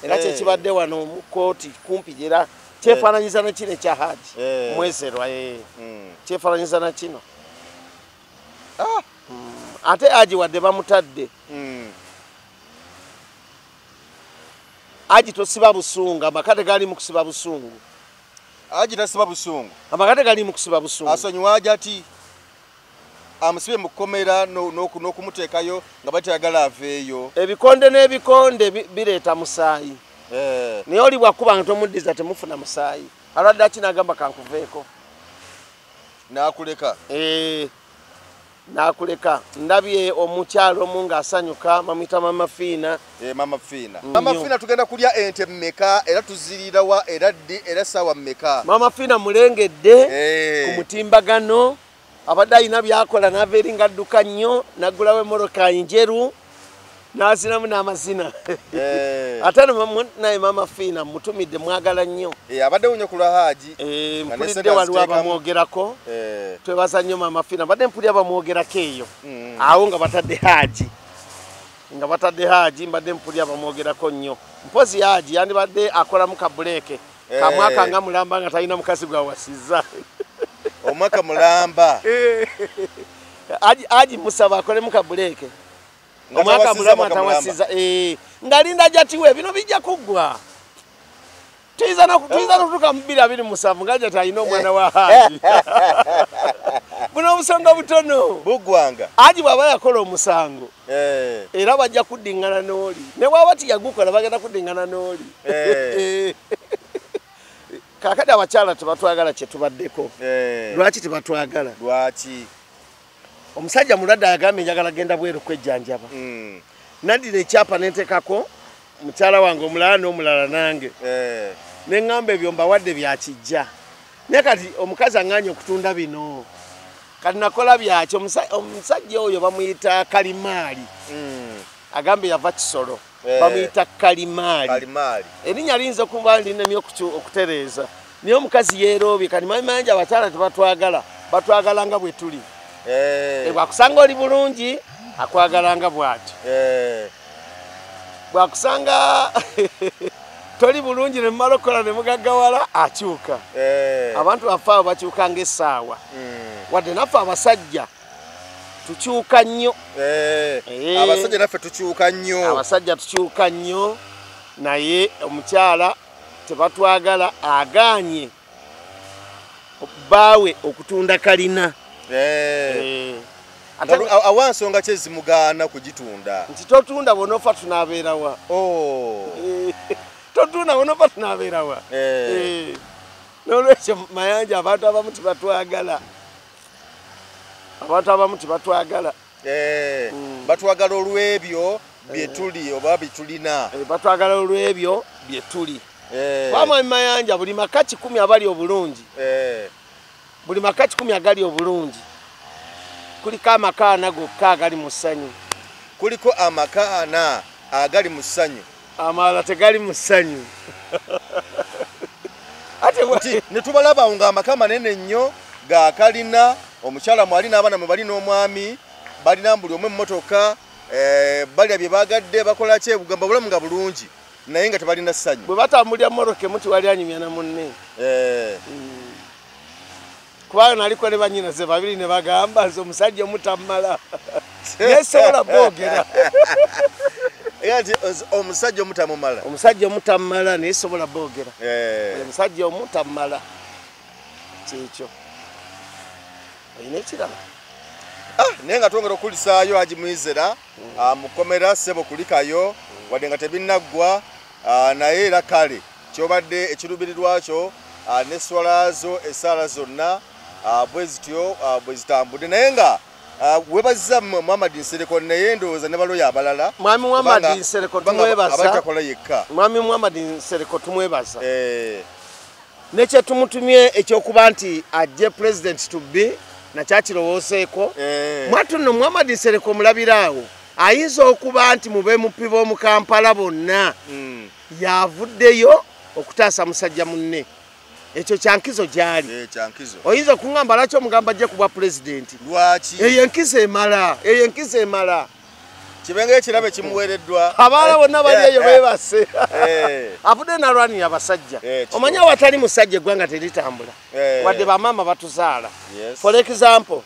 era kyekibadde wano mu kooti kumpi era kyefaananyiza na kino ekya Haji Mwezerwa kyefaananyiza na kino ate Haji wadde bamutadde Haji tosiba busungu amakate gali mu kusiba busungu Haji tasiba busungu amakate gali mu kusiba busungu asonyiwa ati amusibe mu kkomera n'okumuteekayo nga batayagala aveeyo ebikonde n'ebikonde bireeta musaayi naye oli bwakubanga tomuddiza temufuna musaayi alwadde akinagamba kankuveeko n'akuleka ndabye omukyalo omu ng'asanyuka mamuyita Mama Fiina Mama Fiina tugenda kulya ente mmeka era tuzirirawa era ddi era ssaawa mmeka Mama Fiina mulengedde ku mutimbagano abadde alina byakola n'ava eri ngadduka nnyo naggulawo emmotoka njeru n'azinamu n'amazina ate naye Mama Fiina mutumidde mwagala nnyo abadde unyo ku lwa Haji mpulidde waliwo abamwogerako twebaza nnyo Mama Fiina badde mpulira bamwogerako eyo awo nga batadde Haji mbadde mpulira abamwogerako nnyo mpozi Haji yandibadde akolamu kabuleeke kamwaka nga mulamba nga talina mukazi gwawasizza omwaka mulamba Haji musaba akolemu kabuleeke omwaka mulamba atawasiza ngalinda jatiwe bino bijja kuggwa tuyiza nokutuka mu 2027 nga jati alina omwana wa Haji buno obusonga butono bugwanga Haji bw'aba yakola omusango era bajja kuddingana n'oli ne bw'aba tiyagukola bagenda kuddingana n'oli kakati abakyala tebatwagala kye tubaddeko lwaki tebatwagala omusajja mulwadde agambye njagala genda bweru kwejjanjaba naddira ekyapa nentekako mukyala wange omulala n'omulala nange neŋŋamba ebyo mbawadde byakijja naye kati omukazi aŋŋanye okutunda bino kati nakola byaki omusajja oyo bamuyita Kalimaali agambye yava Kisolo bamuyita Kalimaali erinnya liyinza okuba linnemi okutereeza naye omukazi yeeroobye kati Mayanja abakyala tebatwagala batwagala nga bwe tuli bwakusanga oli bulungi akwagalanga bw'ati bwakusanga toli bulungi ne mumalokola ne mugaggawala akyuka abantu baffe abo bakyuka ng'essaawa wadde naffe abasajja tukyuka nnyo abasajja naffe tukyuka nnyo naye omukyala tebatwagala agaanye bbaawe okutunda kalina awa nsonga kye zimugaana kugitunda nti totunda bonofa tunaabeerawa totunda bonofa tunaabeerawa n'olwekyo Mayanja abantu abamu tebatwagala batwagala olw'ebyo bye tuli oba bitulina batwagala olw'ebyo bye tuli kwamwe Mayanja buli maka 10 abali obulungi buli maka 10 agali obulungi kuliko amakaana gokka agali mu ssanyu kuliko amakaana agali mu ssanyu amalala tegali mu ssanyu ate ne tubalaba nga amaka manene nnyo ga kalina omukyala mwali n'abaana mwe bali n'omwami balina buli omwe emmotoka balya bye bagadde bakola ki bugamba bulamu nga bulungi naye nga tebalina ssanyu bwe batambulira mmoroka emu tewali anyumya na munne kubanga naliko ne bannyinaze babiri ne bagamba nze omusajja omutammala nesobola boogera yati omusajja omutamumala. Omusajja omutamala naye sobola boogera. Omusajja omutamala. Kyekyo. Oyina ekirala? Naye nga twongera okulisaayo Haji Mwizera mukomera ssebo kulikayo wadde nga tebinnaggwa naye era kale kyobadde ekiruubirirwa kyo n'esswalazo essaala zonna bwe zityo bwe zitambudde naye nga webaza Muhammad Nsereko naye ndowooza ne baloyo abalala. Mwami Muhammad Nsereko tumwebaza. Abatakola yekka. Mwami Muhammad Nsereko tumwebaza. Nekye tumutumye ekyokuba nti ajje president to be nakyakirowooseeko. Mwatu nno Muhammad Nsereko mulabiraawo ayinza okuba nti mu beemupi b'omu Kampala bonna yavuddeyo okutaasa musajja munne. Ekyo kyankizo gyali. Oyinza okuŋŋamba lwaki omugamba ajje kubwa pulezidenti? Lwaki? Eyo enkizo emala. Eyo enkizo emala. Kibenga ekirabe kimuweereddwa. Abaala bonna bali eyo beebase. Avudde n'alwanira abasajja. Omanya awatali musajja eggwanga teritambula. Wadde bamaama batuzaala. For example,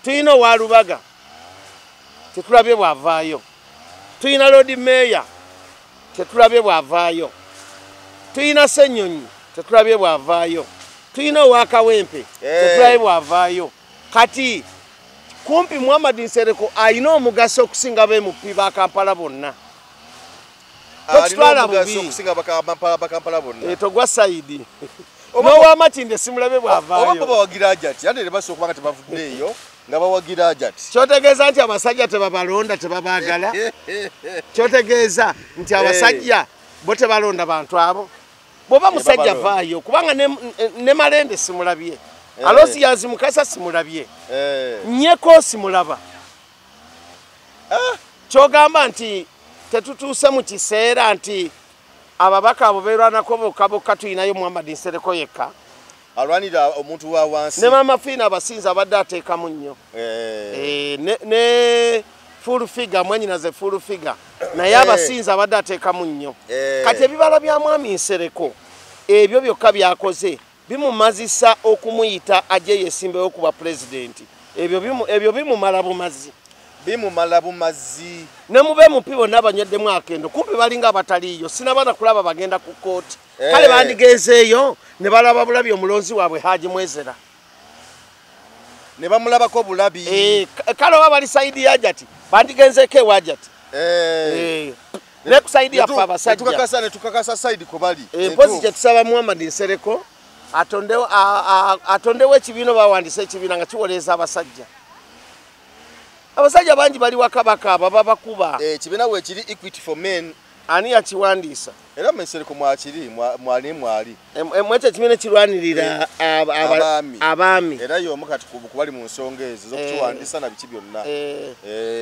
tuyina Owalubaga. Tetulabye bw'avaayo. Tuyina Lord Mayor. Tetulabye bw'avaayo. Tuyina Ssenyonyi. Tetulabye bw'avaayo. Tuyina Owakawempe. Tetulabye bw'avaayo. Kati kumpi Muhammad Nsereko ayina omugaso okusinga beemupi ba Kampala bonna. Alina omugaso okusinga Kampala bonna. Togwa Saidi. N'Owamatinde simulabye bw'avaayo. Oba bawagira ajati ate ne basobola okuba nga tebavuddeeyo nga bawagira ajati. Kyotegeeza nti abasajja tebabalonda tebabaagala. Kyotegeeza nti abasajja bo tebalonda bantu abo. Bwoba musajja vaayo kubanga ne Malende simulabye. Alosi yazi Mukasa simulabye. Nyeko simulaba. Kyogamba nti tetutuuse mu kiseera nti ababaka abo beerwanako bokka tuyinayo Muhammad Nsereko yekka. Alwanira omuntu wa wansi. Ne Mama Fina abasinza abadde ateekamu nnyo. Ne full figure mwenyinaze full figure. Naye abasinza abadde ateekamu nnyo. Kati ebibala bya Mwami Nsereko ebyo byokka byakoze bimumazisa okumuyita ajje yesimbewo kuba pulezidenti. Ebyo bimumala bumazi. Bimumala bumazi. Ne mube mupibo n'abanyeddemu akendo kumpi balinga abataliyo sinabana kulaba bagenda ku kooti. Kale bandigezeeyo ne balaba bulabi omulonzi waabwe Haji Mwezera. Ne bamulabako bulabi. Kale oba bali saidi ya Ajati bandigenzeeko ewa Ajati. Ne ku saidi yaffe abasajja. Tukakasa saidi ko bali. Mpozi kye tusaba Muhammad Nsereko atondewo ekibiina bawandisa ekibiina nga kiwoleeza abasajja. Abasajja bangi bali wakabaka ababa bakuba. Ekibiina weekiri Equity for Men. Ani yakiwandiisa? Era Nsereko mwakiri mwali. Mwekyo ekibiina kirwanirira abaami. Era y'omu kati kubali mu nsonga ezo z'okukiwandiisa na biki byonna.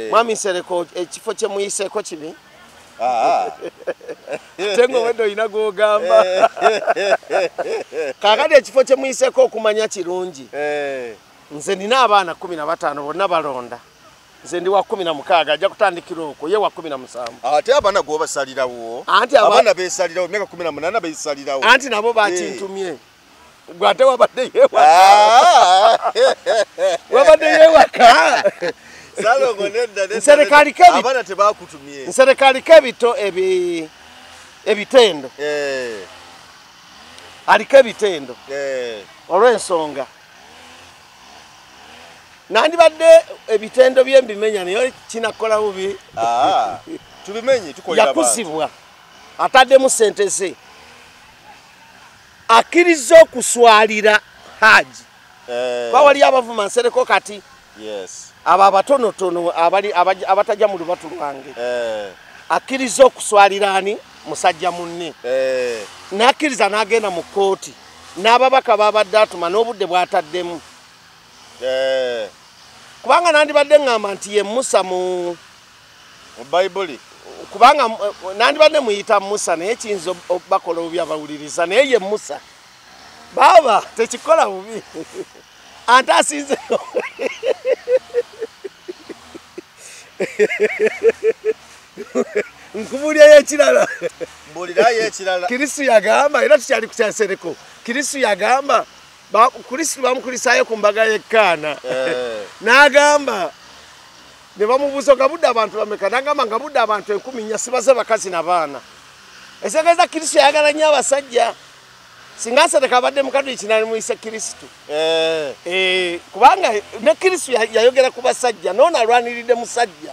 Mwami Nsereko ekifo kye muyiseeko kibi? Tengo wendo ina gogamba. Kakati ekifo kye muyiseeko okumanya kirungi. Nze nina abaana 15 bonna balonda. Nze ndi wa 16 ajja kutandikira okwo ye wa 17. Ate abaana gwobasalirawo. Anti abaana beesalirawo emyaka 18 beesalirawo. Anti nabo bakintumye. Gwe ate wabadde yewaka. Wabadde yewaka. Salongo nedda Nsereko kebi. Abaana tebakutumye. Nsereko kebito ebitendo. Aliko ebitendo. Olw'ensonga. Nandibadde ebitendo byembimenya naye kinakola bubi. Tubimenye tukolera abantu. Yakusibwa. Ataddemu ssente ze. Akkiriza okuswalira Haji. Bawali abavuma Nsereko kati. Yes. Aba abatonotono abatajja mu lubatu lwange. Akkiriza okuswalira ani musajja munne. N'akkiriza n'agenda mu kooti. N'ababaka babadde atuma n'obudde bwataddemu. Kubanga nandibadde ngamba nti ye Musa mu Bible. Kubanga nandibadde muyita Musa naye kiyinza bakola obubi abawuliriza naye ye Musa. Baba tekikola bubi. Ante asinze nkubulya yekirala. Mbulira yekirala. Kristo yagamba era tukyali ku Nsereko. Kristo yagamba Kristo bamukulisaayo ku mbaga y'ekkaana. N'agamba ne bamubuuza ngabudde abantu bameka n'agamba ngabudde abantu 10 sibaze bakazi n'abaana ekitegeza Kristo yayagala nnyo abasajja singa Sadeka abadde mukatoliki nali muyise Kristo kubanga ne Kristo yayogera ku basajja noona alwaniridde musajja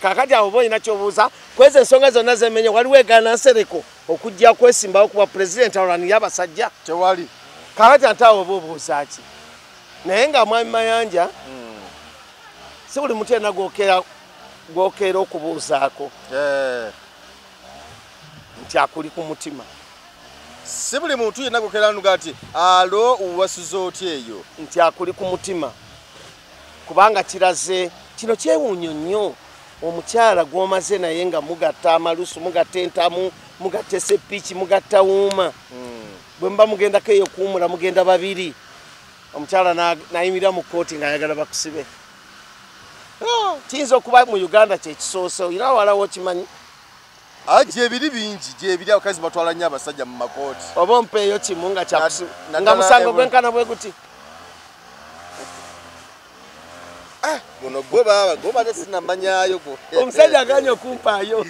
kakati awo boyina kyobuuza kweza ensonga zonna zemenye waliwo egaana Nsereko okujja kwesimbawo kuba president alwanirira abasajja tewali kakati ate awo oba obuuza ki naye nga Mwami Mayanja si buli muntu yenna gw'okeera okubuuzaako nti akuli ku mutima si buli muntu yenna gw'okeera nuga ati alo uwasiza otya eyo nti akuli ku mutima kubanga kiraze kino kyewuunyo nnyo omukyala gw'omaze naye nga mugatta amalusu mugatta entamu mugatta esepiki mugatta wuuma bwe muba mugendako eyo kuwumula mugenda babiri omukyala nayimirira mu kooti ng'ayagala bakusibe kiyinza okuba mu Uganda kyekisoose olina walawo kimanyi gyebiri bingi gyebiri abakazi batwala nnyo abasajja mu makooti oba ompeeyo kimu nga nga musango gwenkana bwe guti guno gwe sinamanyaayo omusajja aganye okumpaayo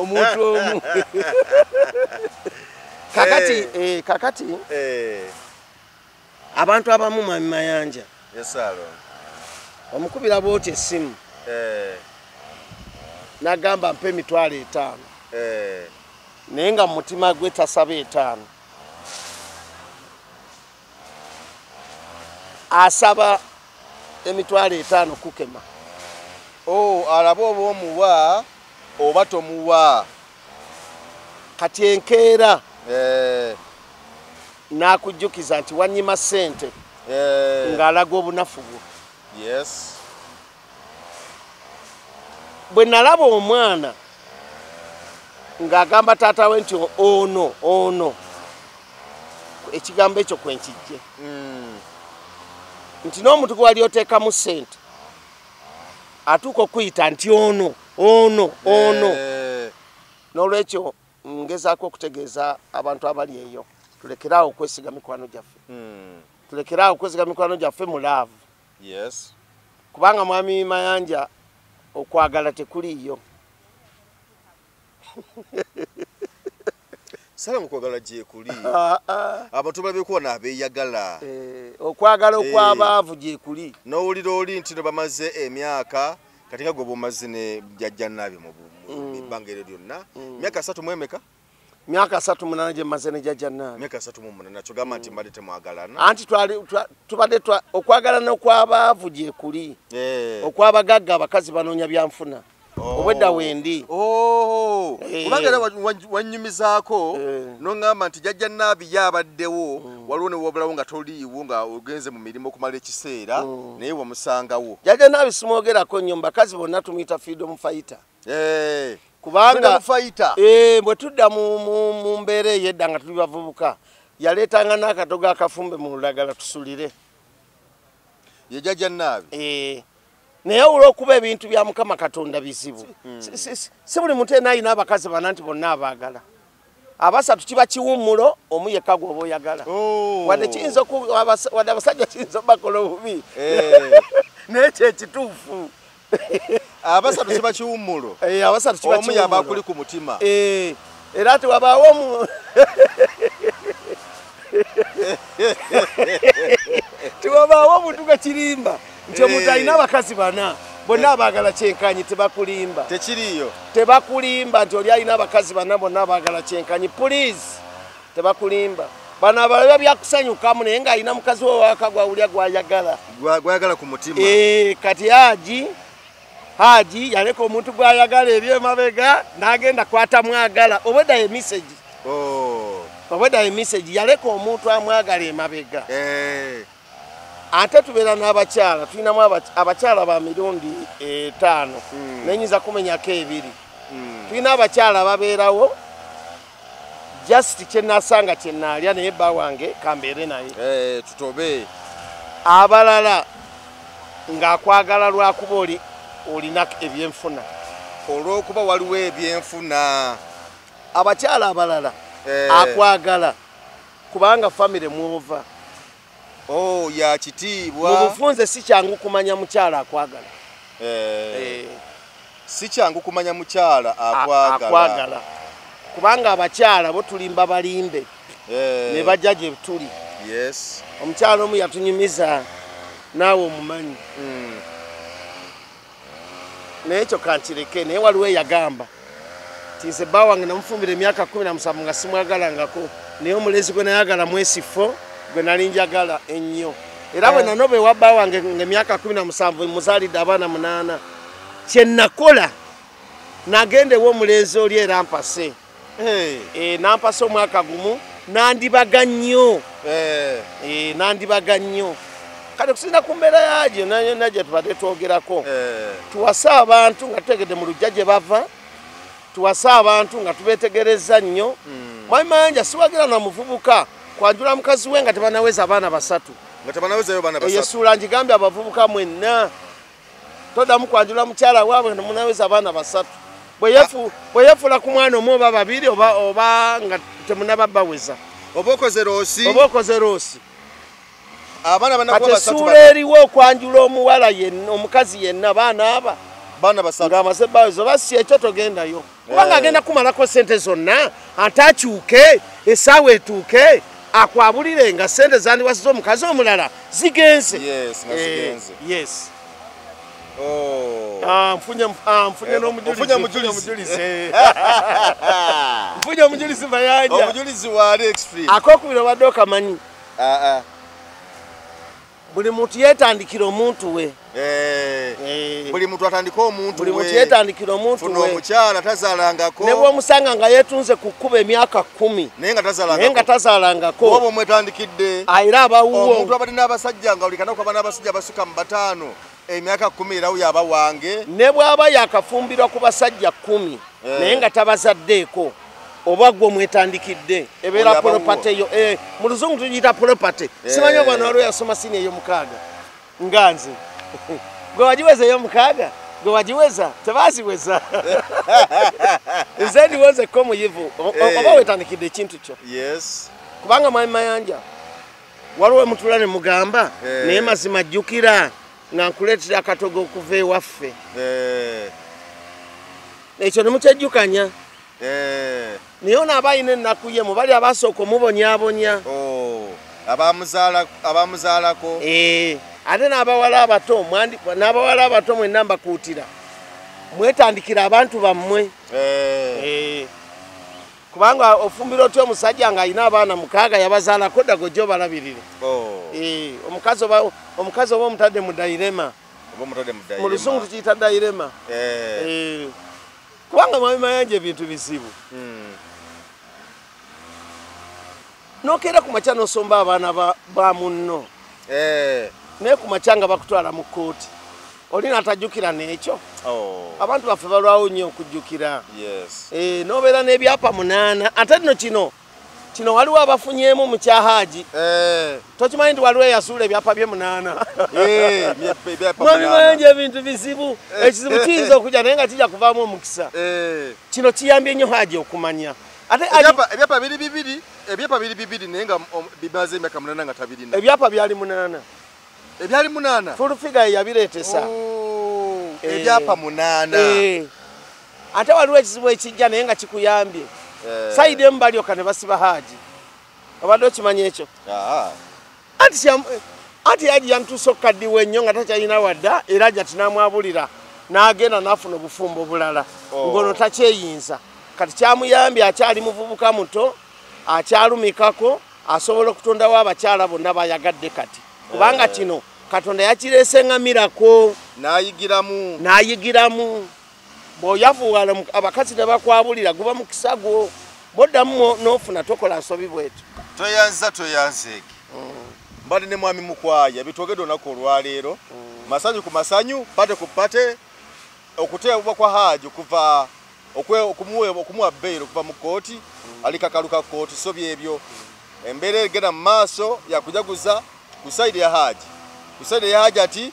omuntu omu kakati abantu abamu Mwami Mayanja omukubira bwoti essimu n'agamba mpe emitwalo 5 naye nga mu mutima gwe tasaba 5 asaba emitwalo 5 kukema alaba oba omuwa oba tomuwa kati enkeera n'akujjukiza nti wanyima ssente ng'alaga obunafu bwo bwe nalaba omwana ng'agamba taata we nti ono ekigambo ekyo kwenkijje nti n'omuntu gwe wali oteekamu ssente atuuka okuyita nti ono n'olwekyo ngezaako okutegeeza abantu abali eyo tulekeraawo okwesiga mikwano gyaffe tulekeraawo okwesiga mikwano gyaffe mu laavu kubanga Mwami Mayanja okwagala tekuliyo sala mukwagala gyekuli abantu balabekuwa abeeyagala okwagala okw'abaavu gyekuli n'owulira oli nti no bamaze emyaka kati nga gwe bwomaze ne jjajja naabi mu bbanga eryo lyonna myaka 3 mu emeka myaka 38 gye mmaze ne jjajja naabi myaka 38 nakyo gamba nti mbadde temwagalana anti tubadde okwagalana okw'abaavu gyekuli okw'abagagga abakazi banoonya byanfuna obwedda wendi kubanga era wanyumizaako noŋŋamba nti jjajja naabi yabaddewo waliwo ne wabulawo nga toliiwo nga ogenze mu mirimu okumala ekiseera naye wamusangawo jjajja naabi simwogerako nnyo mbakazi bonna tumuyita freedom fighter kubanga bwe tudda mu mbeera ey'edda nga tuli bavubuka yaleetanga n'akatogo akafumbe mu lulagala tusulire ye jjajja naabi naye olw'okuba ebintu bya Mukama Katonda bizibu si buli muntu yenna alina abakazi bana nti bonna abaagala abasatu kiba kiwummulo omu yekka gw'oba oyagala wadde abasajja kiyinza bakola obubi naye kyekituufu abasatu kiba kiwummulo abasatu kiba omu yaba akuli ku mutima era tewabaawo tiwabaawo omuntu gwe kirimba nti omuntu alina abakazi bana bonna abaagala kyenkanyi tebakulimba tekiriyo tebakulimba nti oli alina abakazi bana bonna abaagala kyenkanyi please tebakulimba bano abalaba byakusanyukamu naye ng'alina mukazi we waka gwawulya gwayagala ku mutima kati haji yaleka omuntu gwayagala eri emabega n'agenda kwatamwagala obwedda ye message obwedda ye message yaleka omuntu amwagala emabega ate tubeera n'abakyala tulinamu abakyala ba mirundi 5 nenyinza kumenyako 2 tulina abakyala babeerawo just kyenasanga kyenaalya naye bba wange kambeere naye tutobe abalala ng'akwagala lwakuba olina ebyenfuna olw'okuba waliwo ebyenfuna abakyala abalala akwagala kubanga famire mwova ya kitiibwa mu bufunze si kyangu kumanya mukyala akwagala si kyangu kumanya mukyala akwagala kubanga abakyala bo tulimba balimbe ne bajja gye tuli. Yes. Omukyala omu yatunyumiza naawe omumanyi. Naye ekyo kankireke naye waliwo eyagamba nze bba wange namufumbira emyaka 17 nga simwagalangako naye omulezi gwe nayagala mwesifo gwe nali njagala ennyo era bwe nanoba ewa bba wange ng'emyaka 17 muzaalidde abaana 8 kye nakola nagenda ewa omulenzi oli era mpase nampasa omwaka gumu nandibaga nnyo nandibaga nnyo kati kusinda ku mbeera yagyo nagye tubadde twogerako tuwasa abantu nga tutegedde mu lujja gye bava tuwasa abantu nga tubetegereza nnyo Mwami Mayanja siwagira na muvubuka kwanjula mukazi we nga tebanaweza abaana 3 nga tebanaweza baana 3 yesuula njigambye abavubuka mwenna todamu kwanjula mukyala waabwe nga temunaweza abaana 3 bwe yefuula ku mwana omu oba 2 oba nga temunababaweza oba okoze roosi abaana banakuba 3 esuula eriwo okwanjula omuwala yenna omukazi yenna baana aba baana 3 ng'amaze baweza oba si ekyo togendayo kubanga agenda kumalako sente zonna ate akyuke essaawa etuuke akwabulire nga sente zandiwasiza omukazi omulala zigenze. Yes. Mfunye n'omujulizi. Mfunye omujulizi Mayanja. Omujulizi wa Alex Free. Akokubira obadde okamanyi. Buli muntu yeetandikira omuntu we. Buli muntu atandika omuntu we. Buli muntu yeetandikira omuntu we. Funo omukyala tazaalangako. Ne bw'omusanga nga yeetunze ku kkuba emyaka 10. Naye nga tazaalangako. Oba omwetandikidde. Era abawuwo. Omuntu abadde n'abasajja nga olikana okuba n'abasajja basuka mu 5. Emyaka 10 erawo yaba wange. Ne bw'aba yakafumbirwa ku basajja 10. Naye nga tabazaddeeko. Oba gwe mwetandikidde ebeera property yo mu luzungu tugiyita property simanyi oba nalwo yasoma sini eyo 6 nga nze gwe wagiweza eyo 6 gwe wagiweza tebaziweza nze ndiwozeko muyivu oba wetandikidde ekintu kyo kubanga Mwami Mayanja waliwo mutula ne mugamba naye mazima ajjukira nga nkuleetera akatogo okuva ewaffe ekyo ne mukyejjukanya naye ono aba alina ennaku ye mu bali abasooka omubonyaabonya abamuzaalako ate n'abawala abato mwenna mbakuutira mwetandikira abantu bammwe kubanga ofumbira otya omusajja ng'alina abaana 6 yabazaalako dda gojja obalabirire omukazi oba omutadde mu dairema mu lusungu tukiyita dairema kubanga Mwami Mayanja ebintu bizibu nokeera ku makya nosomba abaana ba munno naye ku makya nga bakutwala mu kkooti olina atajjukira n'ekyo abantu baffe balwawo nnyo okujjukira nobeera n'ebyapa 8 ate nno kino waliwo abafunyeemu mu kyahaaji tokimanyi nti waliwo eyasuula ebyapa bye 8 Mwami Mayanja ebintu bizibu ekizibu kiyinza okujja naye nga kijja kuvaamu omukisa kino kiyambye nnyo haaji okumanya ebyapa biri bibiri naye nga bimaze emyaka 8 nga tabirina ebyapa byali 8 ebyali 8 full figure yabireetesa ebyapa 8 ate waliwo ekizibu ekijja naye nga kikuyambye saidi emu balyoka ne basiba haaji obadde okimanyi ekyo anti yaji yantuusa okukaddiwa ennyo nga takyalina wadda era ajja tinamwabulira n'agenda n'afuna obufumbo bulala ngono takyeyinza kati kyamuyambye akyali muvubuka muto akyalumikako asobola okutondawo abakyala bonna bayagadde kati kubanga kino Katonda yakiresengamirako n'ayigiramu bw'oyavuwala abakazi ne bakwabulira guba mu kisago boddamu n'ofuna tokola nsobi bwetu toyanzeeki mbadde ne mwami Mukwaya bitwogedde olunaku olwaleero masanyu ku masanyu pate ku pate okuteebwa kwa haaji kuva okumuwa bbeero okuva mu kkooti alikakaluka kkooti so byebyo embeera egenda mu maaso yakujaguza ku sayidi ya haaji ati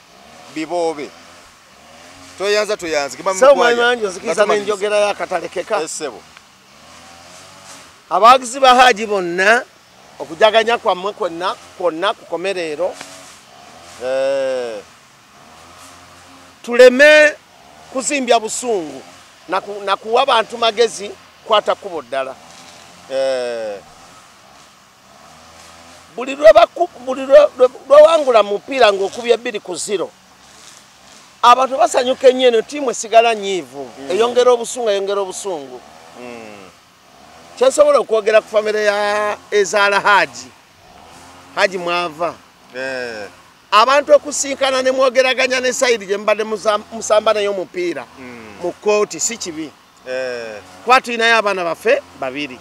biboobe toyanza nzikiza n'enjogera y'akatalekeka abawagizi ba haaji bonna okujaganya kwammwe kwonna kukomereero tuleme kuzimbya busungu na kuwa abantu magezi kwata kubo ddala. Buli lwewangula mupiira ng'okubya 2-0 abantu basanyuka ennyo eno ttiimu esigala nyiivu eyongera obusungu. Kyensobola okwogera ku famire ya ezaala Haji mwava abantu okusinkana ne mwogeraganya ne sayidi gye mbadde musamba nayo omupiira mu kooti si kibi. Kuba tulinayo abaana baffe babiri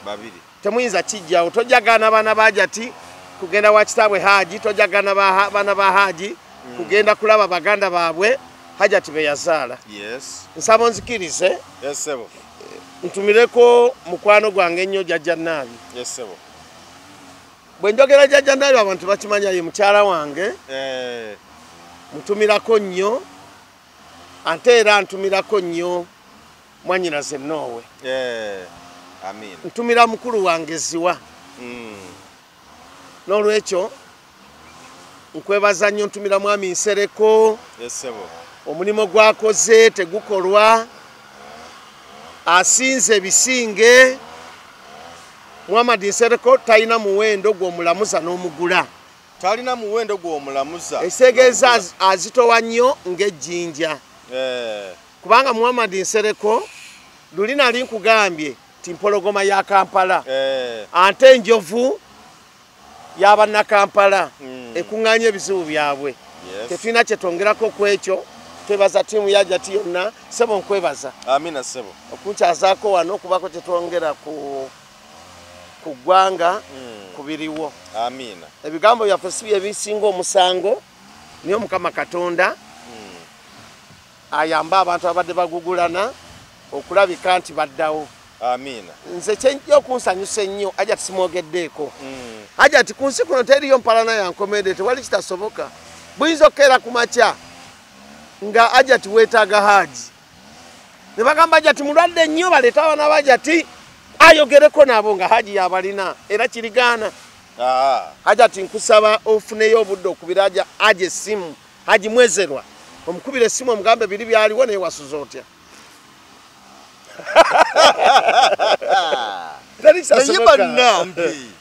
temuyinza kijjawo. Tojagana baana ba Hajati kugenda wa kitaabwe Haji, tojagana baana ba Haji kugenda kulaba baganda baabwe Hajati be yazaala. Nsaba onzikirize ntumireko mukwano gwange ennyo Jjajja Naabi. Bwe njogera Jjajja Naabi abantu bakimanya ye mukyala wange. Mutumirako nnyo ate era ntumirako nnyo mwanyinaze Noowe. Ntumira mukulu wange Ziwa. N'olwekyo nkwebaza nnyo ntumira mwami Nsereko. Omulimu gwakoze tegukolwa asinze bisinge. Muhammad Nsereko talina muwendo gw'omulamuza n'omugula. Talina muwendo gw'omulamuza. Esegeeza azitowa nnyo ng'ejjinja. Kubanga Muhammad Nsereko luli nali nkugambye ti mpologoma ya Kampala. Ate enjovu y'Abannakampala ekuŋŋaanya ebizibu byabwe. Tetulina kye twongerako ku ekyo. Twebaza ttiimu ya Hajati yonna. Ssebo nkwebaza. Amina ssebo. Okunkyazaako wano okubako kye twongera ku ggwanga kubiriwo. Amina. Ebigambo byaffe si bye bisinga omusango. Niyo Mukama Katonda ayamba abantu abadde bagugulana okulabika nti baddawo. Amina. Nze kyenjja okunsanyusa ennyo Hajati simwogeddeeko. Hajati ku nsi kuno teriyo mpalana ya nkomedde tewali kitasoboka. Buyinza okukeera ku makya nga Hajati weetaaga Haji. Ne bagamba Hajati mulwadde nnyo baleeta abaana ba Hajati ayogereko nabo nga Haji yabalina era kirigaana. Hajati nkusaba ofuneyo obudde okubira Haji essimu. Haji Mwezerwa omukubira essimu omugambe biri byaliwo naye wasuza otya.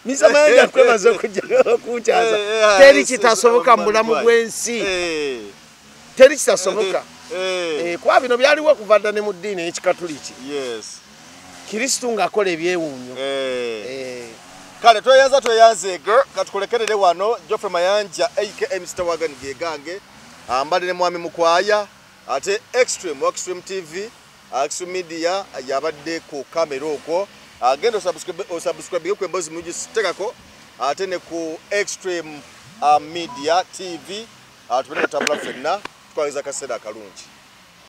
Nisamanya kwebaza okunkyaza. Teri kitasoboka mu bulamu bw'ensi. Teri kitasoboka. Kuba bino byaliwo okuva dda ne mu ddiini ey'Ekikatuliki. Kristo ng'akola ebyewuunyo. Kale tweyanzeege katukulekerere wano Geoffrey Mayanja aka Mr. Wagan gegange ambadde ne mwami Mukwaya ate Extreme TV Extreme Media yabadde ku kamera okwo agenda osubscribe ku embozi muji sitekako ate ne ku Extreme Media TV tubone kutambula ffenna twaweza kaseera akalungi.